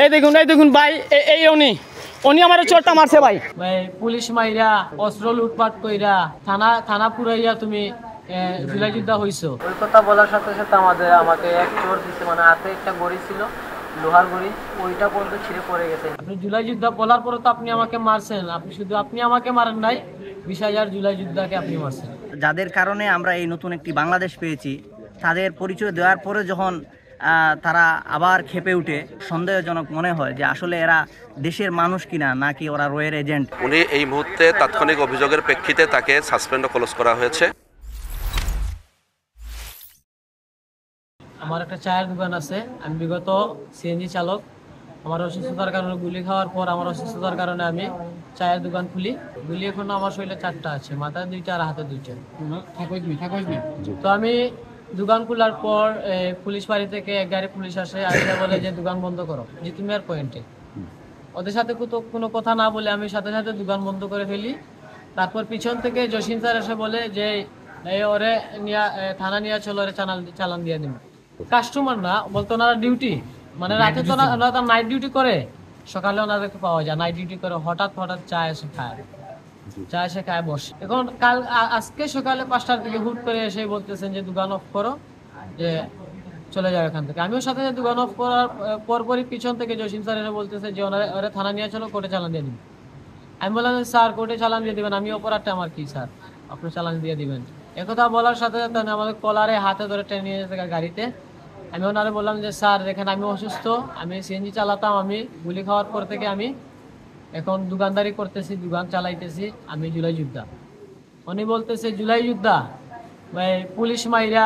এই দেখুন ভাই, এই উনি উনি আমার চোরটা মারছে ভাই। ভাই পুলিশ মাইরা অস্ত্র লুটপাট কইরা থানা পুরাইয়া তুমি জুলাই যোদ্ধা হইছো। ওই কথা বলার সাথে সাথে আমাকে এক চোর দিছে, মানে হাতে একটা গড়ি ছিল, লোহার গড়ি, ওইটা পর্যন্ত ছিঁড়ে পড়ে গেছে। আপনি জুলাই যোদ্ধা বলার পরে তো আপনি আমাকে মারছেন। আপনি আমাকে মারেন নাই, 20,000 জুলাই যোদ্ধাকে আপনি মারছেন। যাদের কারণে আমরা এই নতুন একটি বাংলাদেশ পেয়েছি, তাদের পরিচয় দেওয়ার পরে যখন তারা আবার খেপে উঠে, সন্দেহজনক মনে হয় যে আসলে এরা দেশের মানুষ কিনা নাকি ওরা রয়ের এজেন্ট। উনি এই মুহূর্তে তাৎক্ষণিক অভিযোগের প্রেক্ষিতে তাকে সাসপেন্ড ও ক্লোজ করা হয়েছে। আমার একটা চায়ের দোকান আছে, আমি বিগত সিএনজি চালক। আমার অসুস্থতার কারণে গুলি খাওয়ার পর আমার অসুস্থতার কারণে আমি চায়ের দোকান খুলি। গুলি এখন আমার শরীরে 4টা আছে, মাথায় 2টা আর হাতে 2টা। তো আমি দোকান খোলার পর পুলিশ বাড়ি থেকে এক গাড়ি পুলিশ আসে, আসে বলে যে দোকান বন্ধ করো জিতুমিয়ার পয়েন্টে। ওদের সাথে কোনো কথা না বলে আমি সাথে সাথে দোকান বন্ধ করে ফেলি। তারপর পিছন থেকে জসিম স্যার এসে বলে যে ওরে নিয়ে থানা নিয়ে চলো, ওরে চালান দিয়ে দিন। কাস্টমার না, বলতো ওনারা ডিউটি, মানে রাতে তো ওনারা নাইট ডিউটি করে, সকালে ওনাদেরকে পাওয়া যায় নাইট ডিউটি করে। হঠাৎ চা এসে খায় বসে। এখন আজকে সকালে 5টার দিকে হুট করে এসে বলতেছেন যে দোকান অফ করো, যে চলে যাও এখান থেকে। আমিও সাথে সাথে দোকান অফ করার পরপরই পিছন থেকে জসিম স্যার এসে বলতেছে যে ওরা থানা নিয়ে চলো, কোর্টে চালান দিয়ে দিন। আমি বললাম স্যার কোর্টে চালান দিয়ে দিবেন, আমি অপরাধটা আমার কি স্যার, আপনি চালান দিয়ে দিবেন। একথা বলার সাথে সাথে আমাদের কলারে হাতে ধরে টেনে নিয়ে যেতে গাড়িতে। আমি ওনারে বললাম যে স্যার দেখেন আমি অসুস্থ, আমি সিএনজি চালাতাম, আমি গুলি খাওয়ার পর থেকে আমি এখন দোকানদারি করতেছি, দোকান চালাইতেছি, আমি জুলাই যোদ্ধা। উনি বলতেছে জুলাই যোদ্ধা, ভাই পুলিশ মাইরা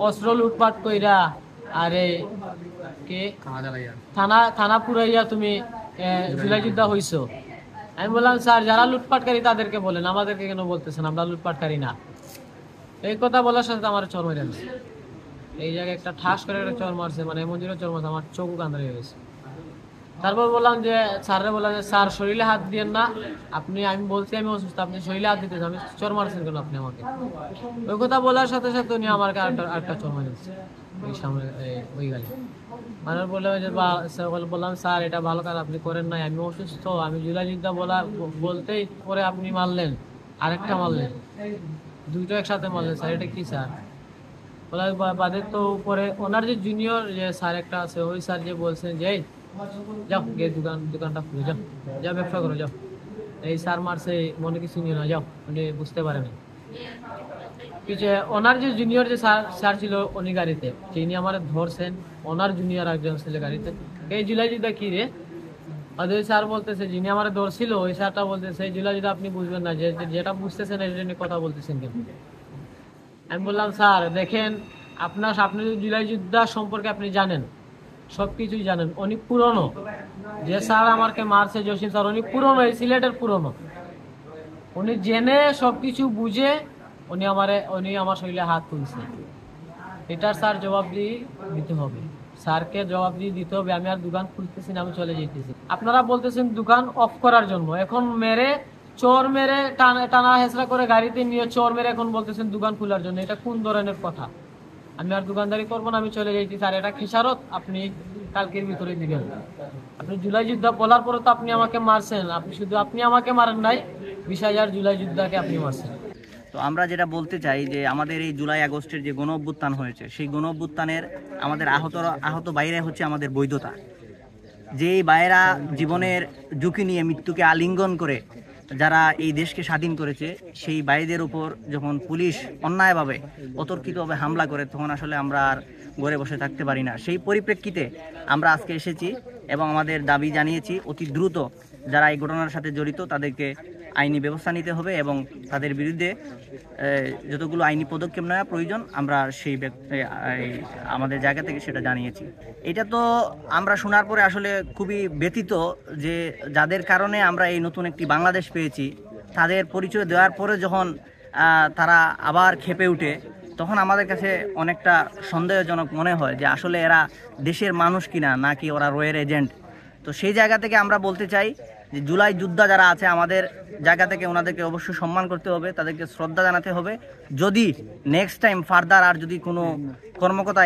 অস্ত্র লুটপাট কইরা আর থানা পুরাইয়া তুমি জুলাই যোদ্ধা হইছো। আমি বললাম স্যার যারা লুটপাটকারী তাদেরকে বলেন, আমাদেরকে কেন বলতেছেন, আমরা লুটপাটকারী না। এই কথা বলার সাথে আমার চর মেরে দিচ্ছে। এই জায়গায় একটা ঠাস করে একটা চর মারছে, মানে এমন জোরে চর মারছে আমার চোখ কান্দা হয়ে গেছে। তারপর বললাম যে স্যাররে বললাম যে স্যার শরীরে হাত দিয়েন না, আমি বলছি আমি অসুস্থ, আপনি শরীরে হাত দিতেছেন, আমি চর মারছেন কেন আপনি আমাকে। ওই কথা বলার সাথে সাথে উনি আমাকে আরেকটা চর মারে দিচ্ছে ওই সামনে ওই গাড়ি। মানে বললাম যে বললাম স্যার এটা ভালো কাজ আপনি করেন নাই, আমি অসুস্থ, আমি জুলাই যোদ্ধা বলতেই পরে আপনি মারলেন, আরেকটা মারলেন, দুইটা একসাথে মারলেন স্যার, এটা কি স্যার? বলা বাদের তো পরে ওনার যে জুনিয়র যে স্যার একটা আছে, ওই স্যার যে বলছেন যে যাও গিয়ে দোকানটা খুলে যাও ব্যবসা করো যাও। এই স্যার মারছে মনে কিছু নিয়ে না, যাও, উনি বুঝতে পারেন। পিছিয়ে ওনার যে জুনিয়র যে স্যার ছিল উনি গাড়িতে, যিনি আমার ধরছেন, ওনার জুনিয়র একজন ছিল গাড়িতে। এই জুলাই যোদ্ধা কি রে? ওই স্যার বলতেছে যিনি আমার ধরছিল, ওই স্যারটা বলতেছে জুলাই যোদ্ধা আপনি বুঝবেন না, যেটা বুঝতেছেন এই জন্য কথা বলতেছেন কিন্তু। আমি বললাম স্যার দেখেন আপনি জুলাই যোদ্ধা সম্পর্কে আপনি জানেন, সবকিছুই জানেন, উনি পুরনো, যে স্যার আমাকে মারছে জসিম স্যার উনি পুরনো, এই সিলেটের পুরনো, উনি জেনে সবকিছু বুঝে উনি আমার শরীরে হাত তুলছে। এটার স্যার জবাব দিতে হবে, স্যারকে জবাব দিতে হবে। আমি আর দোকান খুলতেছি না, আমি চলে যেতেছি। আপনারা বলতেছেন দোকান অফ করার জন্য, এখন চোর মেরে টানা হেসরা করে গাড়িতে নিয়ে চোর মেরে এখন বলতেছেন দোকান খোলার জন্য, এটা কোন ধরনের কথা? আমি আর দোকানদারি করবো না, আমি চলে যাইছি স্যার, এটা খেসারত আপনি কালকের ভিতরে দিবেন। আপনি জুলাই যোদ্ধা বলার পরে তো আপনি আমাকে মারছেন, আপনি আমাকে মারেন নাই, 20,000 জুলাই যোদ্ধাকে আপনি মারছেন। তো আমরা যেটা বলতে চাই যে আমাদের এই জুলাই আগস্টের যে গণ অভ্যুত্থান হয়েছে, সেই গণ অভ্যুত্থানের আমাদের আহত বাইরে হচ্ছে আমাদের বৈধতা। যেই বাইরা জীবনের ঝুঁকি নিয়ে মৃত্যুকে আলিঙ্গন করে যারা এই দেশকে স্বাধীন করেছে, সেই বাইদের উপর যখন পুলিশ অন্যায়ভাবে অতর্কিতভাবে হামলা করে, তখন আসলে আমরা আর ঘরে বসে থাকতে পারি না। সেই পরিপ্রেক্ষিতে আমরা আজকে এসেছি এবং আমাদের দাবি জানিয়েছি অতি দ্রুত যারা এই ঘটনার সাথে জড়িত তাদেরকে আইনি ব্যবস্থা নিতে হবে এবং তাদের বিরুদ্ধে যতগুলো আইনি পদক্ষেপ নেওয়া প্রয়োজন আমরা আমাদের জায়গা থেকে সেটা জানিয়েছি। এটা তো আমরা শোনার পরে আসলে খুবই ব্যথিত যে যাদের কারণে আমরা এই নতুন একটি বাংলাদেশ পেয়েছি, তাদের পরিচয় দেওয়ার পরে যখন তারা আবার খেপে উঠে, তখন আমাদের কাছে অনেকটা সন্দেহজনক মনে হয় যে আসলে এরা দেশের মানুষ কিনা নাকি ওরা রয়ের এজেন্ট। তো সেই জায়গা থেকে আমরা বলতে চাই যে জুলাই যোদ্ধা যারা আছে আমাদের জায়গা থেকে ওনাদেরকে অবশ্যই সম্মান করতে হবে, তাদেরকে শ্রদ্ধা জানাতে হবে। যদি নেক্সট টাইম ফার্দার আর যদি কোনো কর্মকর্তা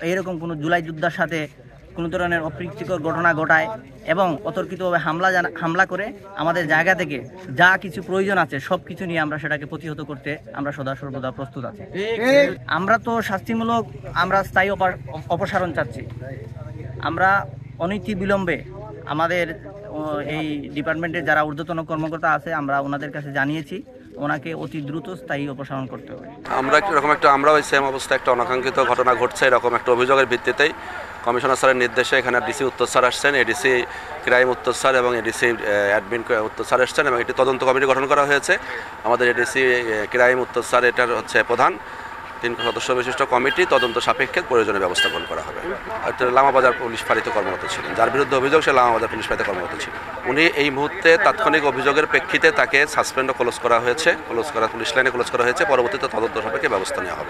এইরকম কোনো জুলাই যোদ্ধার সাথে কোনো ধরনের অপ্রীতিকর ঘটনা ঘটায় এবং অতর্কিতভাবে হামলা করে আমাদের জায়গা থেকে যা কিছু প্রয়োজন আছে সব কিছু নিয়ে আমরা সেটাকে প্রতিহত করতে আমরা সদা সর্বদা প্রস্তুত আছি। আমরা তো শাস্তিমূলক আমরা স্থায়ী অপসারণ চাচ্ছি। আমরা অনতি বিলম্বে আমাদের এই ডিপার্টমেন্টের যারা ঊর্ধ্বতন কর্মকর্তা আছে আমরা ওনাদের কাছে জানিয়েছি ওনাকে অতি দ্রুত স্থায়ী অপসারণ করতে হবে। আমরাও এই সেম অবস্থা একটা অনাকাঙ্ক্ষিত ঘটনা ঘটছে এরকম একটা অভিযোগের ভিত্তিতেই কমিশনার স্যারের নির্দেশে এখানে ডিসি উত্তর স্যার আসছেন, এডিসি ক্রাইম উত্তর স্যার এবং এডিসি অ্যাডমিন উত্তর স্যার আসছেন এবং একটি তদন্ত কমিটি গঠন করা হয়েছে। আমাদের এডিসি ক্রাইম উত্তর স্যার এটার প্রধান 3 সদস্য বিশিষ্ট কমিটি তদন্ত সাপেক্ষে প্রয়োজনীয় ব্যবস্থা গ্রহণ করা হবে। লামাবাজার পুলিশ ফাঁড়িতে কর্মরত ছিলেন, যার বিরুদ্ধে অভিযোগ সে লামাবাজার পুলিশ ফাঁড়িতে কর্মরত ছিলেন। উনি এই মুহূর্তে তাৎক্ষণিক অভিযোগের প্রেক্ষিতে তাকে সাসপেন্ড ও ক্লোজ করা হয়েছে, পুলিশ লাইনে ক্লোজ করা হয়েছে। পরবর্তীতে তদন্ত সাপেক্ষে ব্যবস্থা নেওয়া হবে।